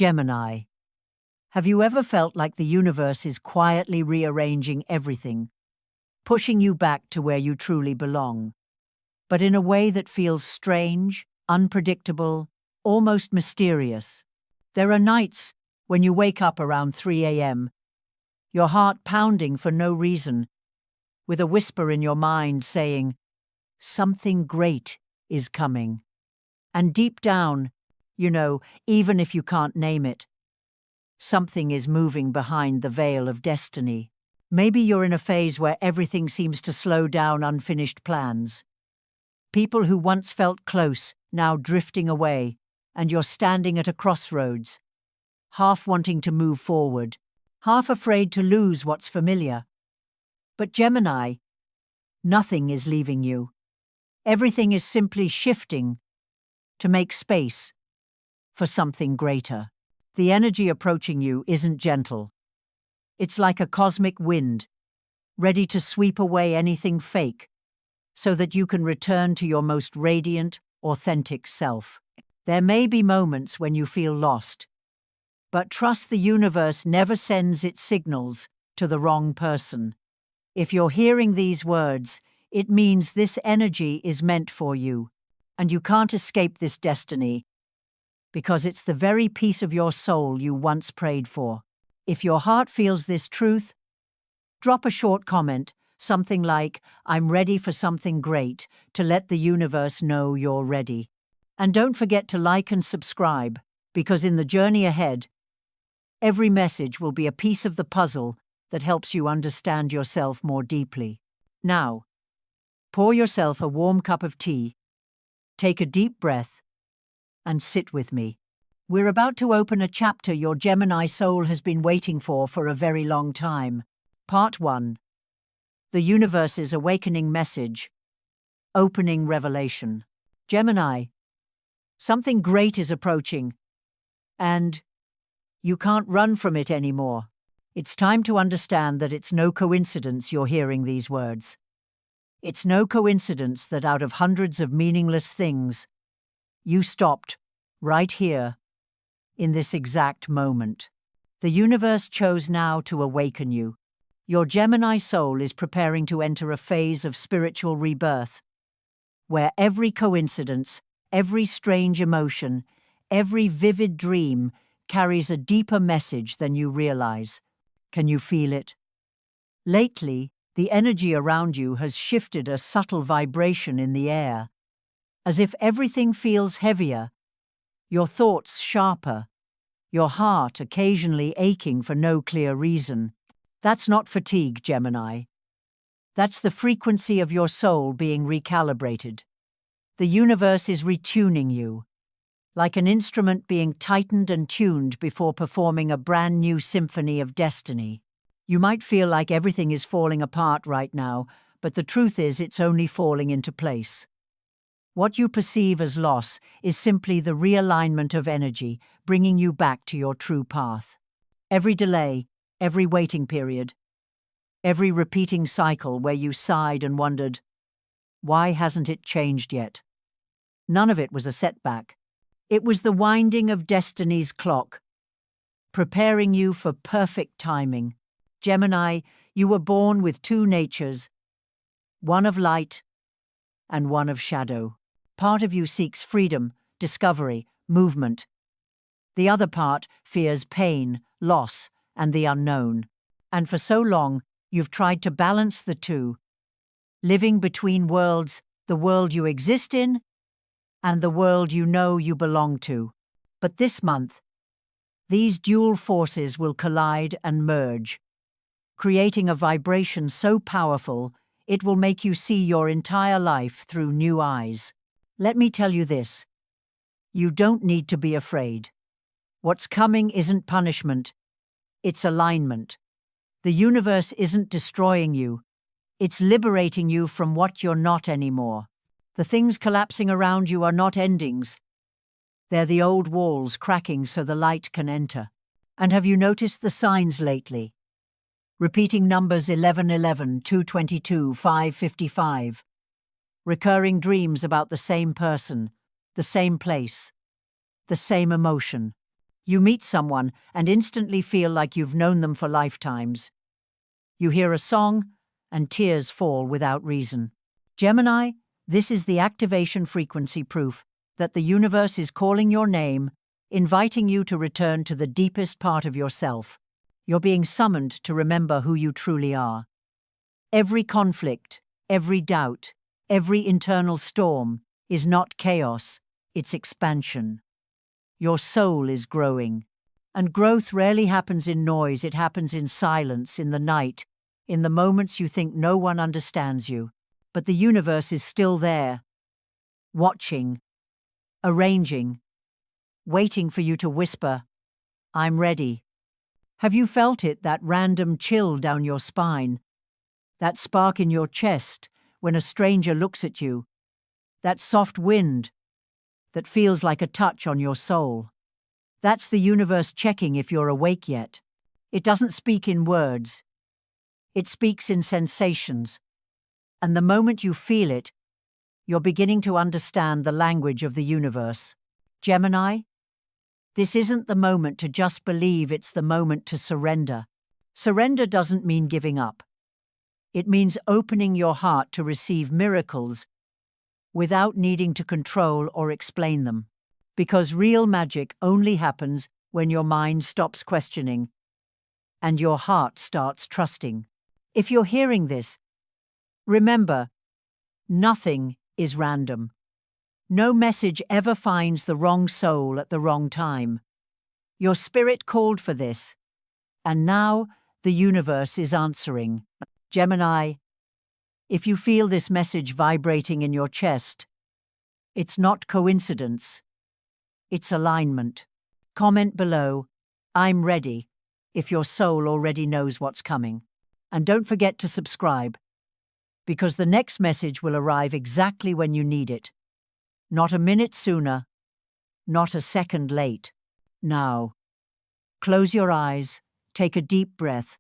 Gemini. Have you ever felt like the universe is quietly rearranging everything, pushing you back to where you truly belong, but in a way that feels strange, unpredictable, almost mysterious? There are nights when you wake up around 3 a.m., your heart pounding for no reason, with a whisper in your mind saying, "Something great is coming." And deep down, even if you can't name it, something is moving behind the veil of destiny. Maybe you're in a phase where everything seems to slow down unfinished plans. People who once felt close, now drifting away, and you're standing at a crossroads, half wanting to move forward, half afraid to lose what's familiar. But Gemini, nothing is leaving you. Everything is simply shifting to make space for something greater. The energy approaching you isn't gentle. It's like a cosmic wind, ready to sweep away anything fake, so that you can return to your most radiant, authentic self. There may be moments when you feel lost, but trust the universe never sends its signals to the wrong person. If you're hearing these words, it means this energy is meant for you, and you can't escape this destiny, because it's the very piece of your soul you once prayed for. If your heart feels this truth, drop a short comment, something like, "I'm ready for something great," to let the universe know you're ready. And don't forget to like and subscribe, because in the journey ahead, every message will be a piece of the puzzle that helps you understand yourself more deeply. Now, pour yourself a warm cup of tea, take a deep breath, and sit with me. We're about to open a chapter your Gemini soul has been waiting for a very long time. Part 1. The Universe's Awakening Message. Opening Revelation. Gemini, something great is approaching, and you can't run from it anymore. It's time to understand that it's no coincidence you're hearing these words. It's no coincidence that out of hundreds of meaningless things, you stopped right here, in this exact moment. The universe chose now to awaken you. Your Gemini soul is preparing to enter a phase of spiritual rebirth, where every coincidence, every strange emotion, every vivid dream carries a deeper message than you realize. Can you feel it? Lately, the energy around you has shifted, a subtle vibration in the air, as if everything feels heavier, your thoughts sharper, your heart occasionally aching for no clear reason. That's not fatigue, Gemini. That's the frequency of your soul being recalibrated. The universe is retuning you, like an instrument being tightened and tuned before performing a brand new symphony of destiny. You might feel like everything is falling apart right now, but the truth is it's only falling into place. What you perceive as loss is simply the realignment of energy, bringing you back to your true path. Every delay, every waiting period, every repeating cycle where you sighed and wondered, why hasn't it changed yet? None of it was a setback. It was the winding of destiny's clock, preparing you for perfect timing. Gemini, you were born with two natures, one of light and one of shadow. Part of you seeks freedom, discovery, movement. The other part fears pain, loss, and the unknown. And for so long, you've tried to balance the two, living between worlds, the world you exist in and the world you know you belong to. But this month, these dual forces will collide and merge, creating a vibration so powerful it will make you see your entire life through new eyes. Let me tell you this. You don't need to be afraid. What's coming isn't punishment, it's alignment. The universe isn't destroying you, it's liberating you from what you're not anymore. The things collapsing around you are not endings. They're the old walls cracking so the light can enter. And have you noticed the signs lately? Repeating numbers 1111, 222, 555. Recurring dreams about the same person, the same place, the same emotion. You meet someone and instantly feel like you've known them for lifetimes. You hear a song and tears fall without reason. Gemini, this is the activation frequency proof that the universe is calling your name, inviting you to return to the deepest part of yourself. You're being summoned to remember who you truly are. Every conflict, every doubt, every internal storm is not chaos, it's expansion. Your soul is growing. And growth rarely happens in noise, it happens in silence, in the night, in the moments you think no one understands you. But the universe is still there, watching, arranging, waiting for you to whisper, "I'm ready." Have you felt it, that random chill down your spine? That spark in your chest when a stranger looks at you? That soft wind that feels like a touch on your soul? That's the universe checking if you're awake yet. It doesn't speak in words. It speaks in sensations. And the moment you feel it, you're beginning to understand the language of the universe. Gemini, this isn't the moment to just believe, it's the moment to surrender. Surrender doesn't mean giving up. It means opening your heart to receive miracles without needing to control or explain them. Because real magic only happens when your mind stops questioning and your heart starts trusting. If you're hearing this, remember, nothing is random. No message ever finds the wrong soul at the wrong time. Your spirit called for this, and now the universe is answering. Gemini, if you feel this message vibrating in your chest, it's not coincidence. It's alignment. Comment below, "I'm ready," if your soul already knows what's coming. And don't forget to subscribe, because the next message will arrive exactly when you need it. Not a minute sooner, not a second late. Now, close your eyes, take a deep breath,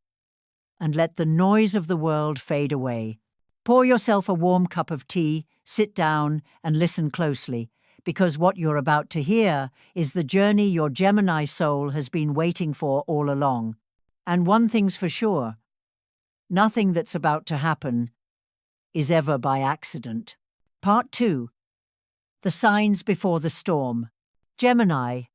and let the noise of the world fade away. Pour yourself a warm cup of tea, sit down, and listen closely, because what you're about to hear is the journey your Gemini soul has been waiting for all along. And one thing's for sure, nothing that's about to happen is ever by accident. Part 2. The Signs Before the Storm. Gemini,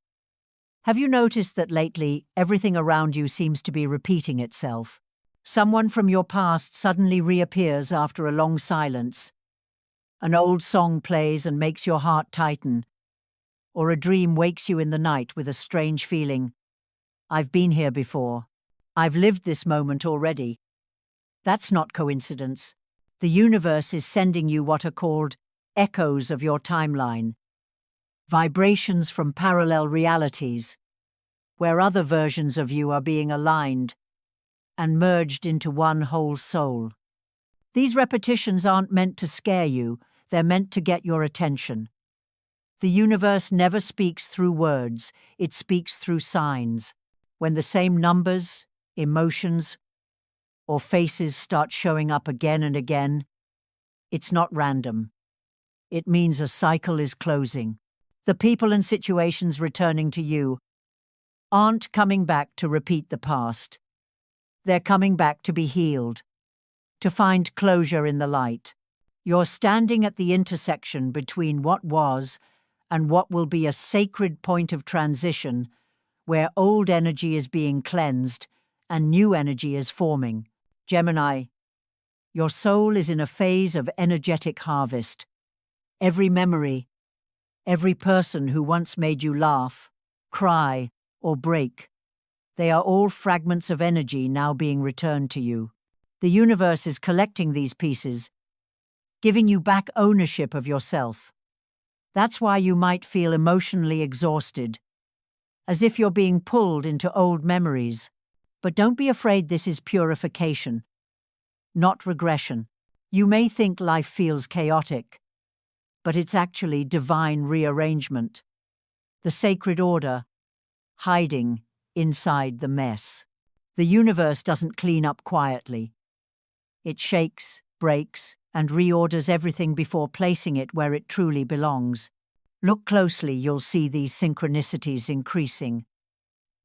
have you noticed that lately everything around you seems to be repeating itself? Someone from your past suddenly reappears after a long silence. An old song plays and makes your heart tighten. Or a dream wakes you in the night with a strange feeling. I've been here before. I've lived this moment already. That's not coincidence. The universe is sending you what are called echoes of your timeline. Vibrations from parallel realities, where other versions of you are being aligned and merged into one whole soul. These repetitions aren't meant to scare you, they're meant to get your attention. The universe never speaks through words, it speaks through signs. When the same numbers, emotions, or faces start showing up again and again, it's not random. It means a cycle is closing. The people and situations returning to you aren't coming back to repeat the past. They're coming back to be healed, to find closure in the light. You're standing at the intersection between what was and what will be a sacred point of transition, where old energy is being cleansed and new energy is forming. Gemini, your soul is in a phase of energetic harvest. Every memory, every person who once made you laugh, cry, or break, they are all fragments of energy now being returned to you. The universe is collecting these pieces, giving you back ownership of yourself. That's why you might feel emotionally exhausted, as if you're being pulled into old memories. But don't be afraid, this is purification, not regression. You may think life feels chaotic, but it's actually divine rearrangement. The sacred order, hiding inside the mess. The universe doesn't clean up quietly. It shakes, breaks, and reorders everything before placing it where it truly belongs. Look closely, you'll see these synchronicities increasing.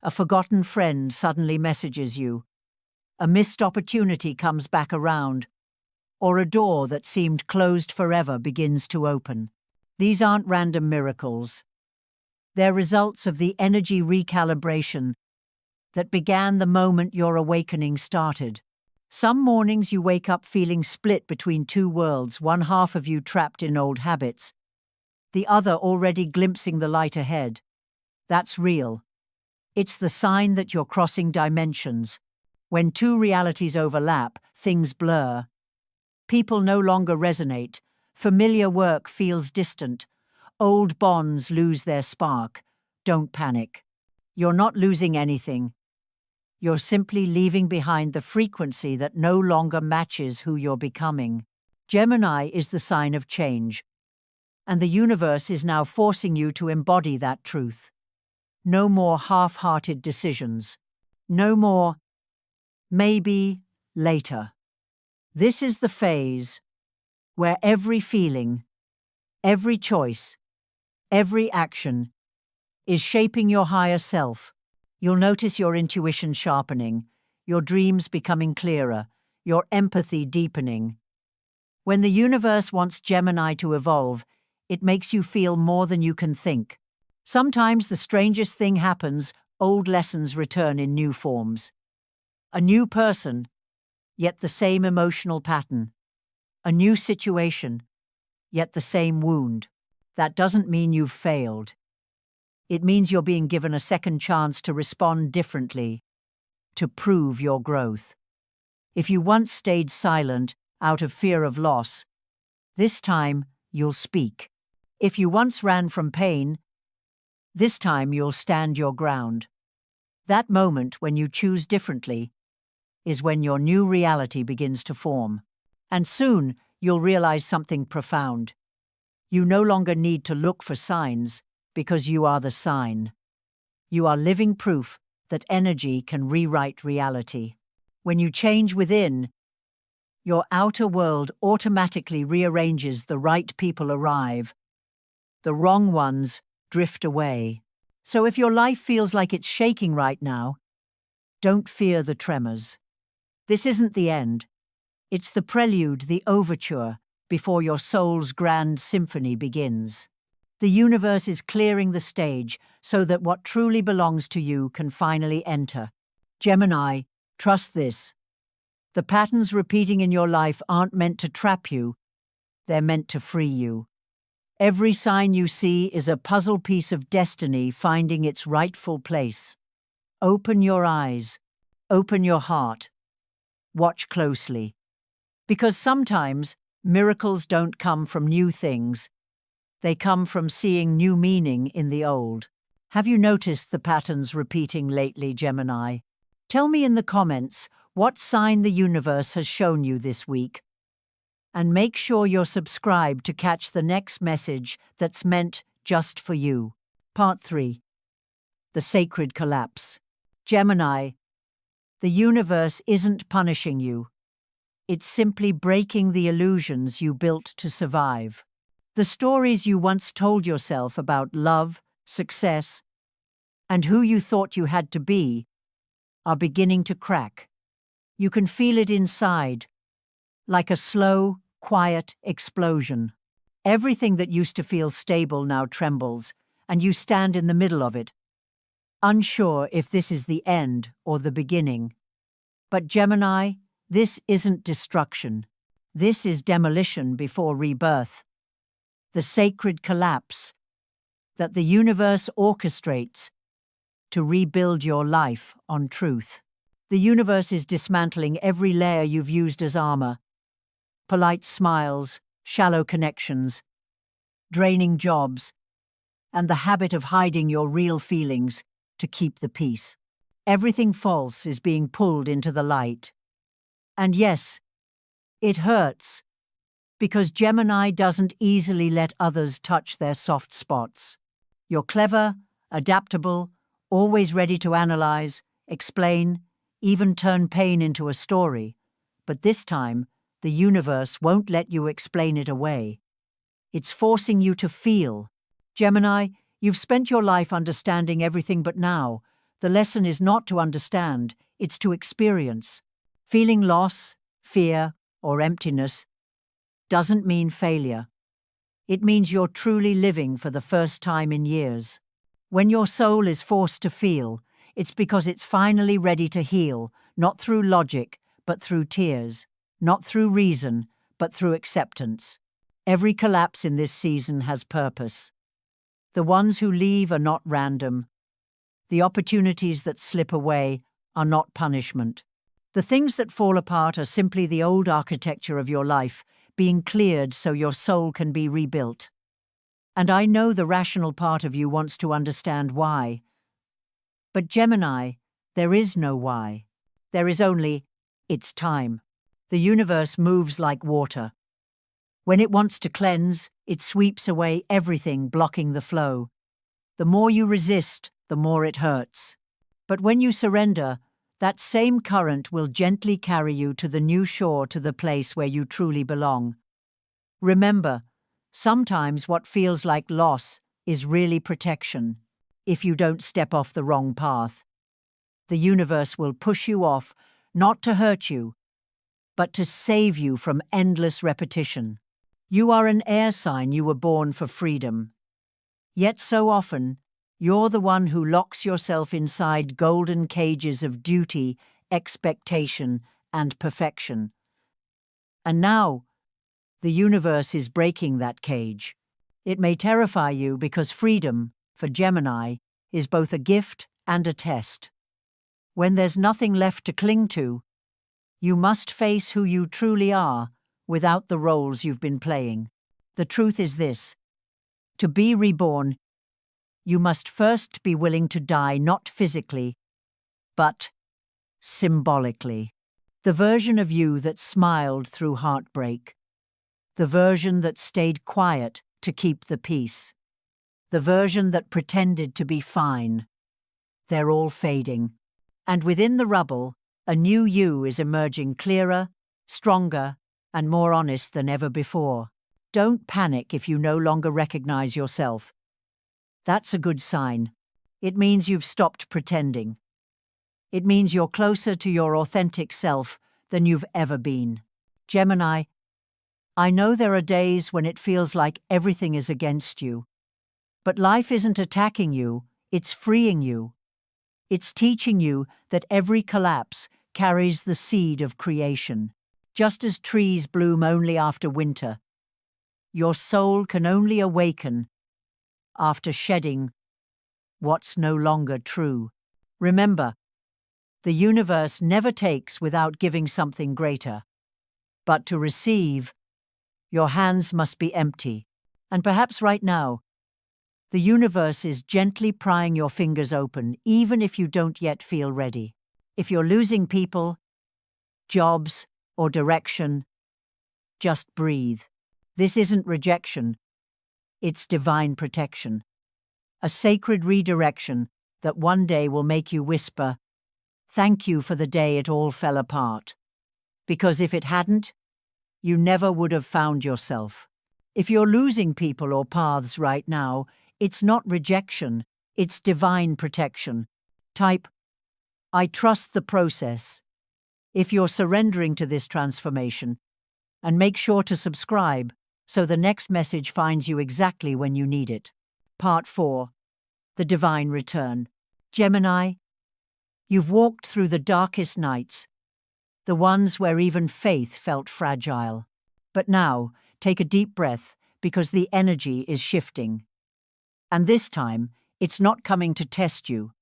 A forgotten friend suddenly messages you. A missed opportunity comes back around. Or a door that seemed closed forever begins to open. These aren't random miracles. They're results of the energy recalibration that began the moment your awakening started. Some mornings you wake up feeling split between two worlds, one half of you trapped in old habits, the other already glimpsing the light ahead. That's real. It's the sign that you're crossing dimensions. When two realities overlap, things blur. People no longer resonate. Familiar work feels distant. Old bonds lose their spark. Don't panic. You're not losing anything. You're simply leaving behind the frequency that no longer matches who you're becoming. Gemini is the sign of change, and the universe is now forcing you to embody that truth. No more half-hearted decisions. No more, maybe, later. This is the phase where every feeling, every choice, every action is shaping your higher self. You'll notice your intuition sharpening, your dreams becoming clearer, your empathy deepening. When the universe wants Gemini to evolve, it makes you feel more than you can think. Sometimes the strangest thing happens, old lessons return in new forms. A new person, yet the same emotional pattern. A new situation, yet the same wound. That doesn't mean you've failed. It means you're being given a second chance to respond differently, to prove your growth. If you once stayed silent out of fear of loss, this time you'll speak. If you once ran from pain, this time you'll stand your ground. That moment when you choose differently is when your new reality begins to form. And soon you'll realize something profound. You no longer need to look for signs, because you are the sign. You are living proof that energy can rewrite reality. When you change within, your outer world automatically rearranges. The right people arrive. The wrong ones drift away. So if your life feels like it's shaking right now, don't fear the tremors. This isn't the end. It's the prelude, the overture, before your soul's grand symphony begins. The universe is clearing the stage so that what truly belongs to you can finally enter. Gemini, trust this. The patterns repeating in your life aren't meant to trap you. They're meant to free you. Every sign you see is a puzzle piece of destiny finding its rightful place. Open your eyes. Open your heart. Watch closely. Because sometimes miracles don't come from new things. They come from seeing new meaning in the old. Have you noticed the patterns repeating lately, Gemini? Tell me in the comments what sign the universe has shown you this week. And make sure you're subscribed to catch the next message that's meant just for you. Part 3. The Sacred Collapse. Gemini, the universe isn't punishing you. It's simply breaking the illusions you built to survive. The stories you once told yourself about love, success, and who you thought you had to be are beginning to crack. You can feel it inside, like a slow, quiet explosion. Everything that used to feel stable now trembles, and you stand in the middle of it, unsure if this is the end or the beginning. But Gemini, this isn't destruction. This is demolition before rebirth. The sacred collapse that the universe orchestrates to rebuild your life on truth. The universe is dismantling every layer you've used as armor. Polite smiles, shallow connections, draining jobs, and the habit of hiding your real feelings to keep the peace. Everything false is being pulled into the light. And yes, it hurts, because Gemini doesn't easily let others touch their soft spots. You're clever, adaptable, always ready to analyze, explain, even turn pain into a story. But this time, the universe won't let you explain it away. It's forcing you to feel. Gemini, you've spent your life understanding everything but now. The lesson is not to understand, it's to experience. Feeling loss, fear, or emptiness doesn't mean failure. It means you're truly living for the first time in years. When your soul is forced to feel, it's because it's finally ready to heal, not through logic, but through tears, not through reason, but through acceptance. Every collapse in this season has purpose. The ones who leave are not random. The opportunities that slip away are not punishment. The things that fall apart are simply the old architecture of your life being cleared so your soul can be rebuilt. And I know the rational part of you wants to understand why. But Gemini, there is no why. There is only, it's time. The universe moves like water. When it wants to cleanse, it sweeps away everything blocking the flow. The more you resist, the more it hurts. But when you surrender, that same current will gently carry you to the new shore, to the place where you truly belong. Remember, sometimes what feels like loss is really protection. If you don't step off the wrong path, the universe will push you off, not to hurt you, but to save you from endless repetition. You are an air sign. You were born for freedom. Yet so often, you're the one who locks yourself inside golden cages of duty, expectation, and perfection. And now, the universe is breaking that cage. It may terrify you because freedom, for Gemini, is both a gift and a test. When there's nothing left to cling to, you must face who you truly are without the roles you've been playing. The truth is this: to be reborn, you must first be willing to die, not physically, but symbolically. The version of you that smiled through heartbreak. The version that stayed quiet to keep the peace. The version that pretended to be fine. They're all fading. And within the rubble, a new you is emerging, clearer, stronger, and more honest than ever before. Don't panic if you no longer recognize yourself. That's a good sign. It means you've stopped pretending. It means you're closer to your authentic self than you've ever been. Gemini, I know there are days when it feels like everything is against you. But life isn't attacking you, it's freeing you. It's teaching you that every collapse carries the seed of creation. Just as trees bloom only after winter, your soul can only awaken after shedding what's no longer true. Remember, the universe never takes without giving something greater. But to receive, your hands must be empty. And perhaps right now, the universe is gently prying your fingers open, even if you don't yet feel ready. If you're losing people, jobs, or direction, just breathe. This isn't rejection. It's divine protection. A sacred redirection that one day will make you whisper, "Thank you for the day it all fell apart." Because if it hadn't, you never would have found yourself. If you're losing people or paths right now, it's not rejection, it's divine protection. Type, "I trust the process," if you're surrendering to this transformation, and make sure to subscribe so the next message finds you exactly when you need it. Part 4. The Divine Return. Gemini, you've walked through the darkest nights, the ones where even faith felt fragile. But now, take a deep breath, because the energy is shifting. And this time, it's not coming to test you.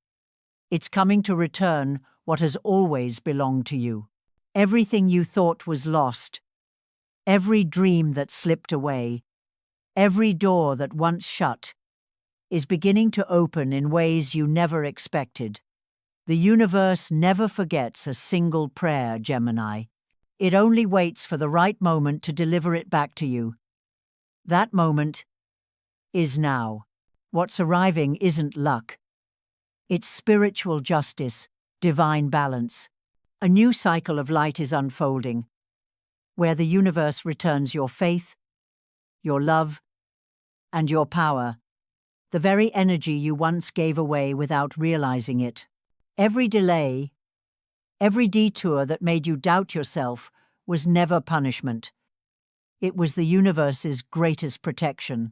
It's coming to return what has always belonged to you. Everything you thought was lost, every dream that slipped away, every door that once shut, is beginning to open in ways you never expected. The universe never forgets a single prayer, Gemini. It only waits for the right moment to deliver it back to you. That moment is now. What's arriving isn't luck. It's spiritual justice, divine balance. A new cycle of light is unfolding, where the universe returns your faith, your love, and your power, the very energy you once gave away without realizing it. Every delay, every detour that made you doubt yourself was never punishment. It was the universe's greatest protection.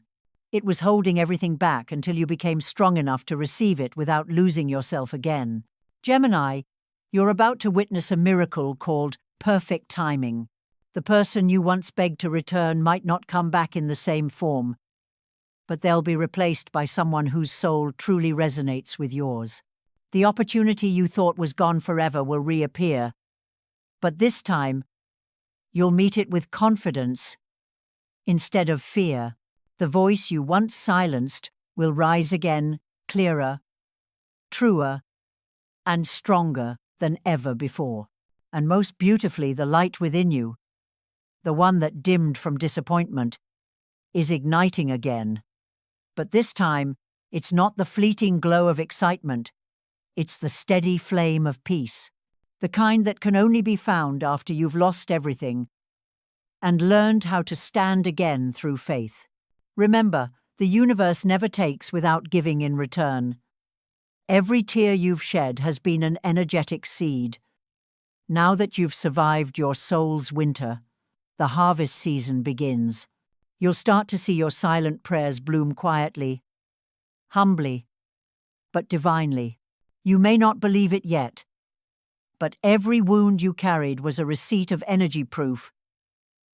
It was holding everything back until you became strong enough to receive it without losing yourself again. Gemini, you're about to witness a miracle called perfect timing. The person you once begged to return might not come back in the same form, but they'll be replaced by someone whose soul truly resonates with yours. The opportunity you thought was gone forever will reappear, but this time, you'll meet it with confidence instead of fear. The voice you once silenced will rise again, clearer, truer, and stronger than ever before. And most beautifully, the light within you, the one that dimmed from disappointment, is igniting again. But this time, it's not the fleeting glow of excitement, it's the steady flame of peace, the kind that can only be found after you've lost everything and learned how to stand again through faith. Remember, the universe never takes without giving in return. Every tear you've shed has been an energetic seed. Now that you've survived your soul's winter, the harvest season begins. You'll start to see your silent prayers bloom quietly, humbly, but divinely. You may not believe it yet, but every wound you carried was a receipt of energy proof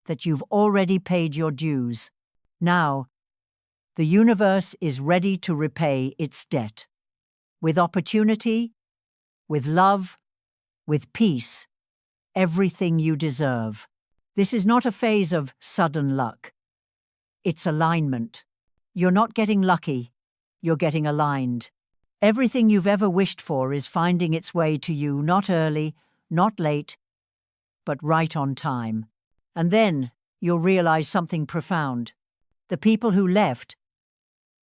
that you've already paid your dues. Now, the universe is ready to repay its debt. With opportunity, with love, with peace, everything you deserve. This is not a phase of sudden luck. It's alignment. You're not getting lucky, you're getting aligned. Everything you've ever wished for is finding its way to you, not early, not late, but right on time. And then you'll realize something profound. The people who left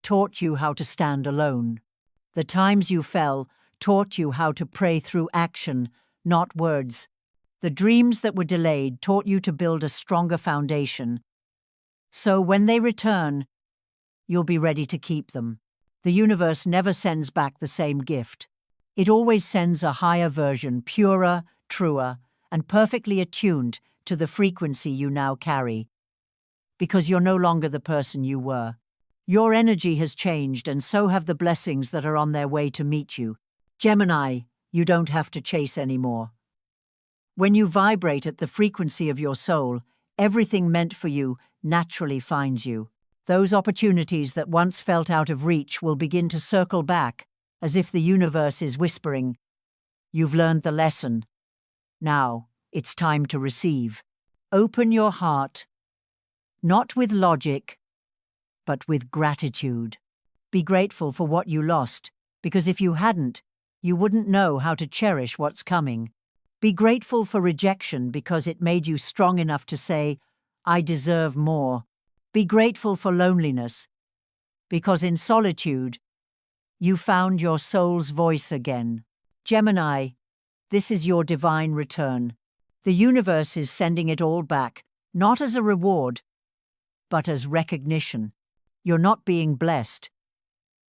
taught you how to stand alone. The times you fell taught you how to pray through action, not words. The dreams that were delayed taught you to build a stronger foundation. So when they return, you'll be ready to keep them. The universe never sends back the same gift. It always sends a higher version, purer, truer, and perfectly attuned to the frequency you now carry. Because you're no longer the person you were. Your energy has changed, and so have the blessings that are on their way to meet you. Gemini, you don't have to chase anymore. When you vibrate at the frequency of your soul, everything meant for you naturally finds you. Those opportunities that once felt out of reach will begin to circle back, as if the universe is whispering, "You've learned the lesson. Now, it's time to receive." Open your heart, not with logic, but with gratitude. Be grateful for what you lost, because if you hadn't, you wouldn't know how to cherish what's coming. Be grateful for rejection because it made you strong enough to say, "I deserve more." Be grateful for loneliness, because in solitude, you found your soul's voice again. Gemini, this is your divine return. The universe is sending it all back, not as a reward, but as recognition. You're not being blessed.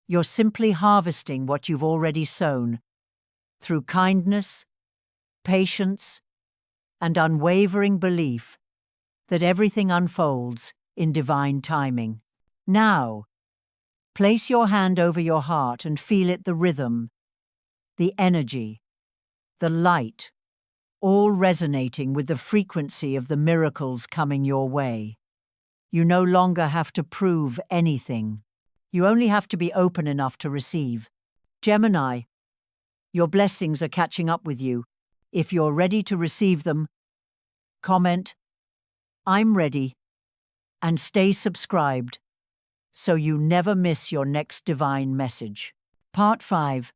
You're simply harvesting what you've already sown, through kindness, patience, and unwavering belief that everything unfolds in divine timing. Now, place your hand over your heart and feel it, the rhythm, the energy, the light, all resonating with the frequency of the miracles coming your way. You no longer have to prove anything. You only have to be open enough to receive. Gemini, your blessings are catching up with you. If you're ready to receive them, comment, "I'm ready," and stay subscribed so you never miss your next divine message. Part 5.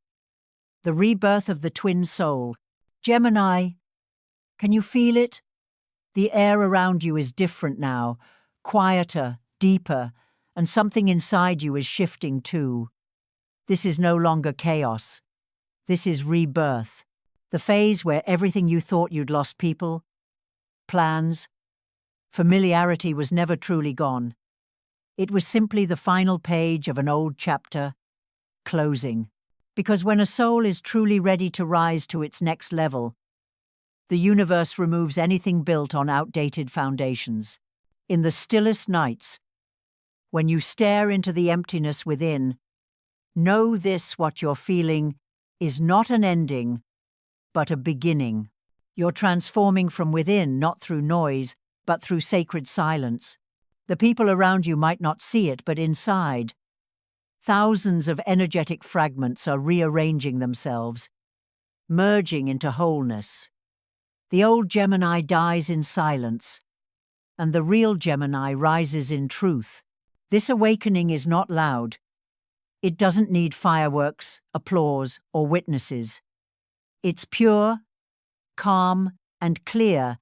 The Rebirth of the Twin Soul. Gemini, can you feel it? The air around you is different now, quieter, deeper, and something inside you is shifting too. This is no longer chaos. This is rebirth, the phase where everything you thought you'd lost, people, plans, familiarity, was never truly gone. It was simply the final page of an old chapter, closing. Because when a soul is truly ready to rise to its next level, the universe removes anything built on outdated foundations. In the stillest nights, when you stare into the emptiness within, know this: what you're feeling is not an ending, but a beginning. You're transforming from within, not through noise, but through sacred silence. The people around you might not see it, but inside, thousands of energetic fragments are rearranging themselves, merging into wholeness. The old Gemini dies in silence, and the real Gemini rises in truth. This awakening is not loud. It doesn't need fireworks, applause, or witnesses. It's pure, calm, and clear,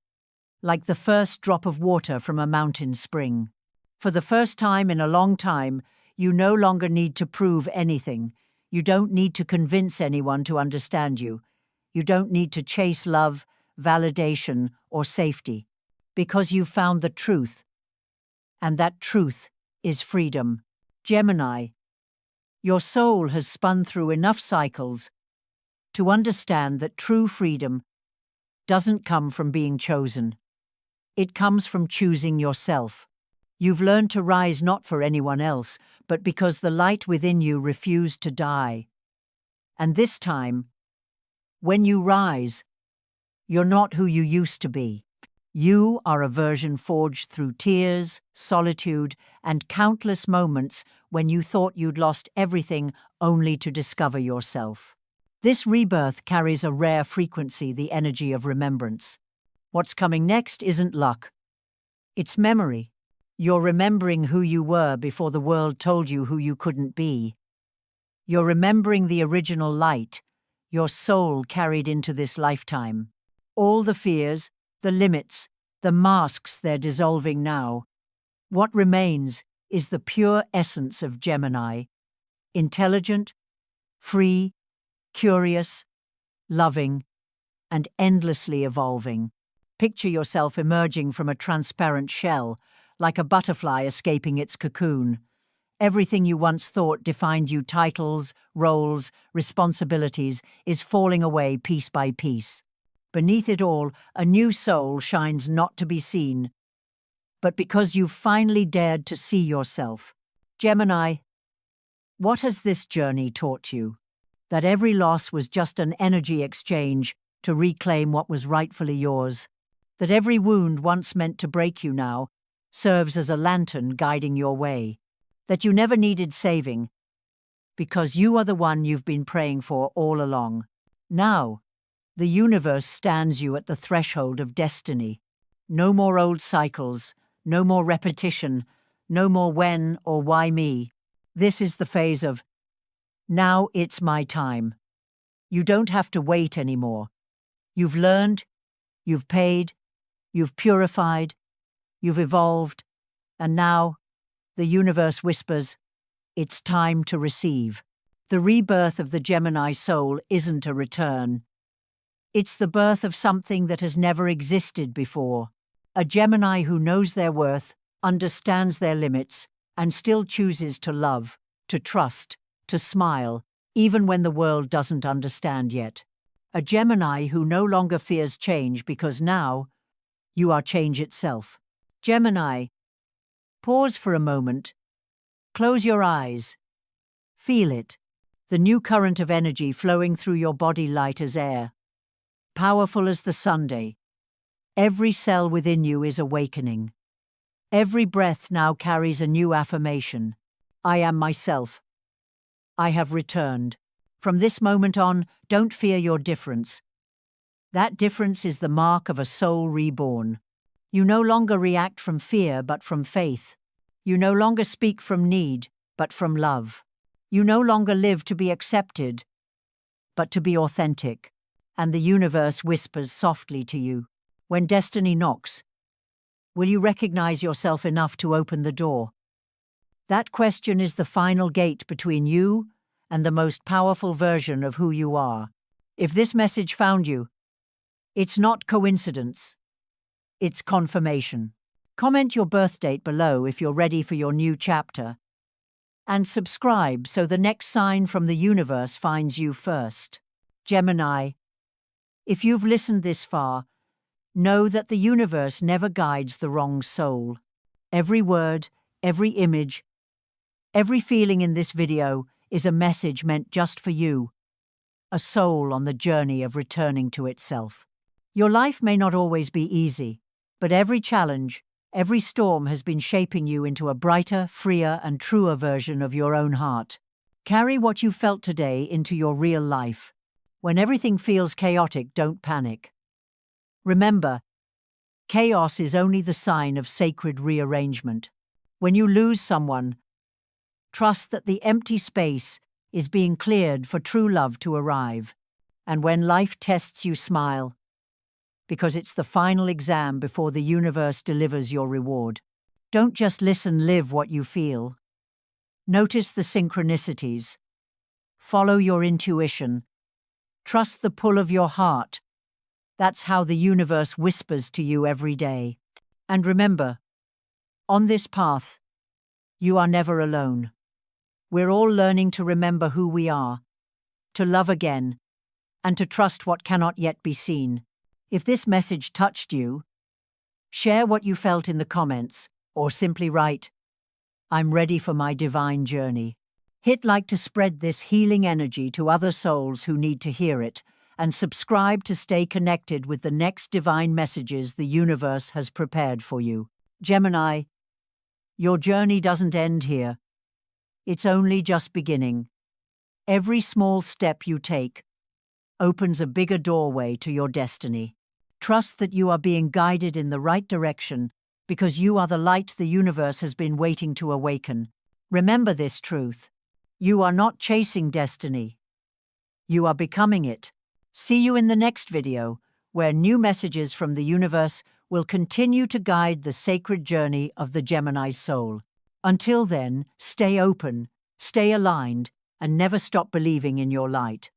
like the first drop of water from a mountain spring. For the first time in a long time, you no longer need to prove anything. You don't need to convince anyone to understand you. You don't need to chase love, validation, or safety, because you've found the truth. And that truth is freedom. Gemini, your soul has spun through enough cycles to understand that true freedom doesn't come from being chosen. It comes from choosing yourself. You've learned to rise not for anyone else, but because the light within you refused to die. And this time, when you rise, you're not who you used to be. You are a version forged through tears, solitude, and countless moments when you thought you'd lost everything only to discover yourself. This rebirth carries a rare frequency, the energy of remembrance. What's coming next isn't luck. It's memory. You're remembering who you were before the world told you who you couldn't be. You're remembering the original light your soul carried into this lifetime. All the fears, the limits, the masks they're dissolving now. What remains is the pure essence of Gemini. Intelligent, free, curious, loving, and endlessly evolving. Picture yourself emerging from a transparent shell, like a butterfly escaping its cocoon. Everything you once thought defined you, titles, roles, responsibilities, is falling away piece by piece. Beneath it all, a new soul shines, not to be seen, but because you've finally dared to see yourself. Gemini, what has this journey taught you? That every loss was just an energy exchange to reclaim what was rightfully yours. That every wound once meant to break you now serves as a lantern guiding your way. That you never needed saving, because you are the one you've been praying for all along. Now, the universe stands you at the threshold of destiny. No more old cycles, no more repetition, no more when or why me. This is the phase of, now it's my time. You don't have to wait anymore. You've learned, you've paid, you've purified, you've evolved, and now the universe whispers, it's time to receive. The rebirth of the Gemini soul isn't a return. It's the birth of something that has never existed before. A Gemini who knows their worth, understands their limits, and still chooses to love, to trust, to smile, even when the world doesn't understand yet. A Gemini who no longer fears change because now you are change itself. Gemini, pause for a moment. Close your eyes. Feel it, the new current of energy flowing through your body, light as air, powerful as the Sunday. Every cell within you is awakening. Every breath now carries a new affirmation. I am myself. I have returned. From this moment on, don't fear your difference. That difference is the mark of a soul reborn. You no longer react from fear, but from faith. You no longer speak from need, but from love. You no longer live to be accepted, but to be authentic. And the universe whispers softly to you. When destiny knocks, will you recognize yourself enough to open the door? That question is the final gate between you and the most powerful version of who you are. If this message found you, it's not coincidence. It's confirmation. Comment your birth date below if you're ready for your new chapter. and subscribe so the next sign from the universe finds you first. Gemini, if you've listened this far, know that the universe never guides the wrong soul. Every word, every image, every feeling in this video is a message meant just for you, a soul on the journey of returning to itself. Your life may not always be easy, but every challenge, every storm has been shaping you into a brighter, freer, and truer version of your own heart. Carry what you felt today into your real life. When everything feels chaotic, don't panic. Remember, chaos is only the sign of sacred rearrangement. When you lose someone, trust that the empty space is being cleared for true love to arrive. And when life tests you, smile, because it's the final exam before the universe delivers your reward. Don't just listen, live what you feel. Notice the synchronicities. Follow your intuition. Trust the pull of your heart. That's how the universe whispers to you every day. And remember, on this path, you are never alone. We're all learning to remember who we are, to love again, and to trust what cannot yet be seen. If this message touched you, share what you felt in the comments, or simply write, "I'm ready for my divine journey." Hit like to spread this healing energy to other souls who need to hear it, and subscribe to stay connected with the next divine messages the universe has prepared for you. Gemini, your journey doesn't end here. It's only just beginning. Every small step you take opens a bigger doorway to your destiny. Trust that you are being guided in the right direction because you are the light the universe has been waiting to awaken. Remember this truth. You are not chasing destiny. You are becoming it. See you in the next video, where new messages from the universe will continue to guide the sacred journey of the Gemini soul. Until then, stay open, stay aligned, and never stop believing in your light.